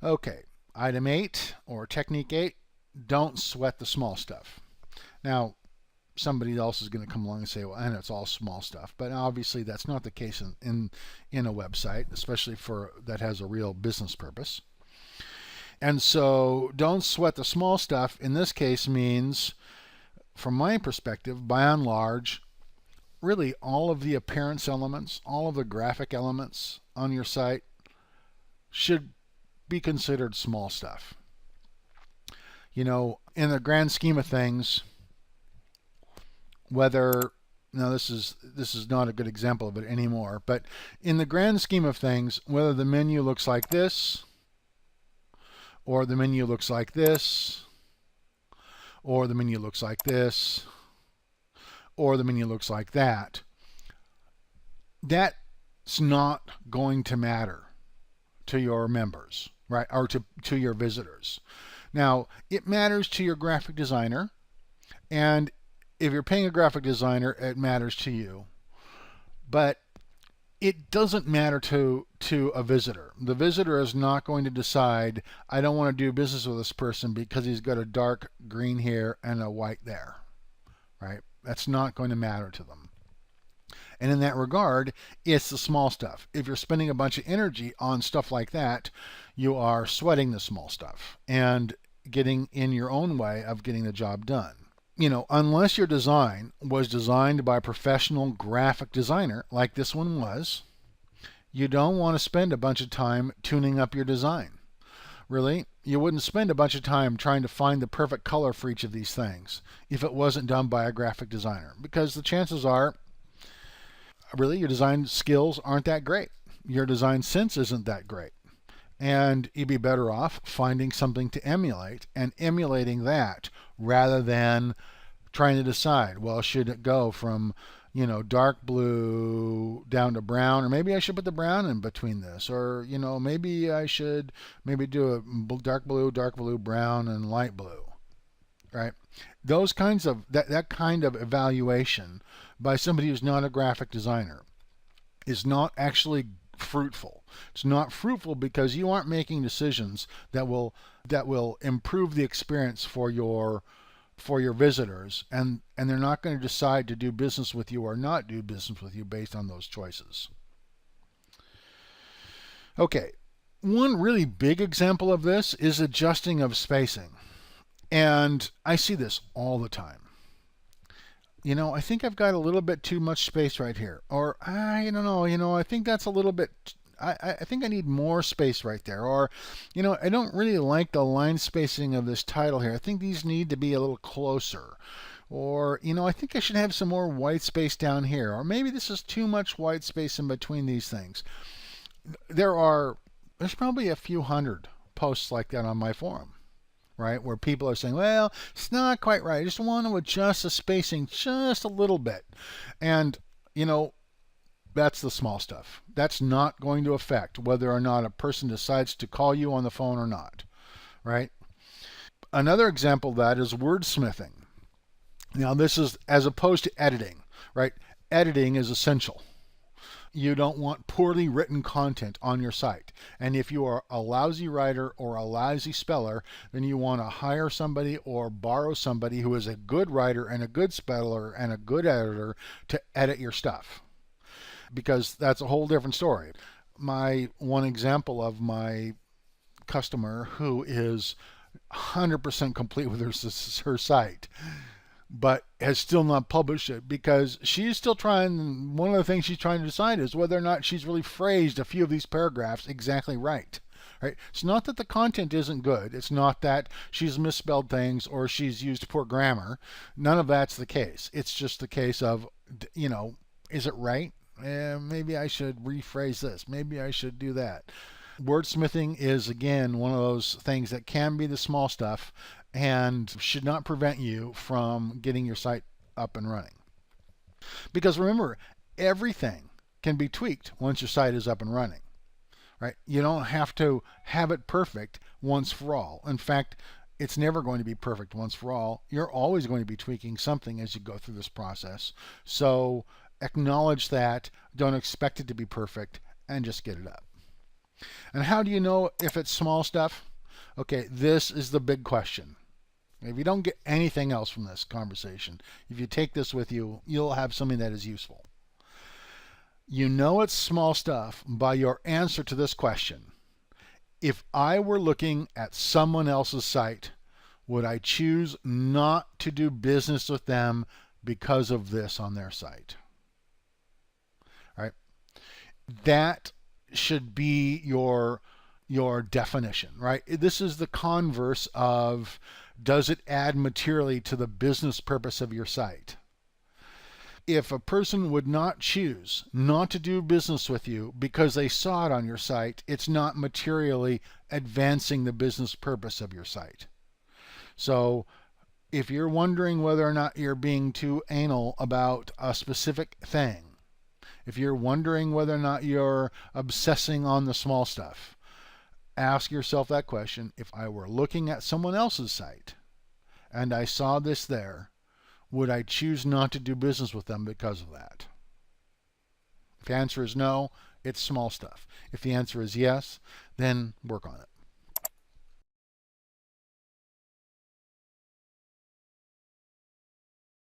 Okay, item 8 or technique 8, don't sweat the small stuff. Now, somebody else is going to come along and say, well, and it's all small stuff. But obviously that's not the case in a website, especially for that has a real business purpose. And so don't sweat the small stuff in this case means, from my perspective, by and large, really all of the appearance elements, all of the graphic elements on your site should be considered small stuff. You know, in the grand scheme of things, whether now this is not a good example of it anymore, but in the grand scheme of things, whether the menu looks like this, or the menu looks like this, or the menu looks like this, or the menu looks like that, that's not going to matter to your members, right? Or to your visitors. Now, it matters to your graphic designer, and if you're paying a graphic designer, it matters to you. But it doesn't matter to a visitor. The visitor is not going to decide, I don't want to do business with this person because he's got a dark green here and a white there, right? That's not going to matter to them. And in that regard, it's the small stuff. If you're spending a bunch of energy on stuff like that, you are sweating the small stuff and getting in your own way of getting the job done. You know, unless your design was designed by a professional graphic designer like this one was, you don't want to spend a bunch of time tuning up your design. Really, you wouldn't spend a bunch of time trying to find the perfect color for each of these things if it wasn't done by a graphic designer, because the chances are, really, your design skills aren't that great. Your design sense isn't that great. And you'd be better off finding something to emulate and emulating that rather than trying to decide, well, should it go from, you know, dark blue down to brown, or maybe I should put the brown in between this, or, you know, maybe I should do a dark blue, brown, and light blue, right? Those kinds of, that kind of evaluation by somebody who's not a graphic designer is not actually fruitful. It's not fruitful because you aren't making decisions that will improve the experience for your visitors, and they're not going to decide to do business with you or not do business with you based on those choices. Okay, one really big example of this is adjusting of spacing. And I see this all the time. You know, I think I've got a little bit too much space right here. Or, I don't know, you know, I think that's a little bit, I think I need more space right there. Or, you know, I don't really like the line spacing of this title here. I think these need to be a little closer. Or, you know, I think I should have some more white space down here. Or maybe this is too much white space in between these things. There's probably a few hundred posts like that on my forum, right? Where people are saying, well, it's not quite right. I just want to adjust the spacing just a little bit. And, you know, that's the small stuff. That's not going to affect whether or not a person decides to call you on the phone or not, right? Another example of that is wordsmithing. Now, this is as opposed to editing, right? Editing is essential. You don't want poorly written content on your site. And if you are a lousy writer or a lousy speller, then you want to hire somebody or borrow somebody who is a good writer and a good speller and a good editor to edit your stuff, because that's a whole different story. My one example of my customer who is 100% complete with her site, but has still not published it because she's still trying. One of the things she's trying to decide is whether or not she's really phrased a few of these paragraphs exactly right. Right? It's not that the content isn't good. It's not that she's misspelled things or she's used poor grammar. None of that's the case. It's just the case of, you know, is it right? Maybe I should rephrase this. Maybe I should do that. Wordsmithing is, again, one of those things that can be the small stuff and should not prevent you from getting your site up and running. Because remember, everything can be tweaked once your site is up and running, right? You don't have to have it perfect once for all. In fact, it's never going to be perfect once for all. You're always going to be tweaking something as you go through this process. So acknowledge that, don't expect it to be perfect, and just get it up. And how do you know if it's small stuff? Okay, this is the big question. If you don't get anything else from this conversation, if you take this with you, you'll have something that is useful. You know it's small stuff by your answer to this question. If I were looking at someone else's site, would I choose not to do business with them because of this on their site? All right. That should be your definition, right? This is the converse of, does it add materially to the business purpose of your site? If a person would not choose not to do business with you because they saw it on your site, it's not materially advancing the business purpose of your site. So if you're wondering whether or not you're being too anal about a specific thing, if you're wondering whether or not you're obsessing on the small stuff, ask yourself that question. If I were looking at someone else's site and I saw this there, would I choose not to do business with them because of that? If the answer is no, it's small stuff. If the answer is yes, then work on it.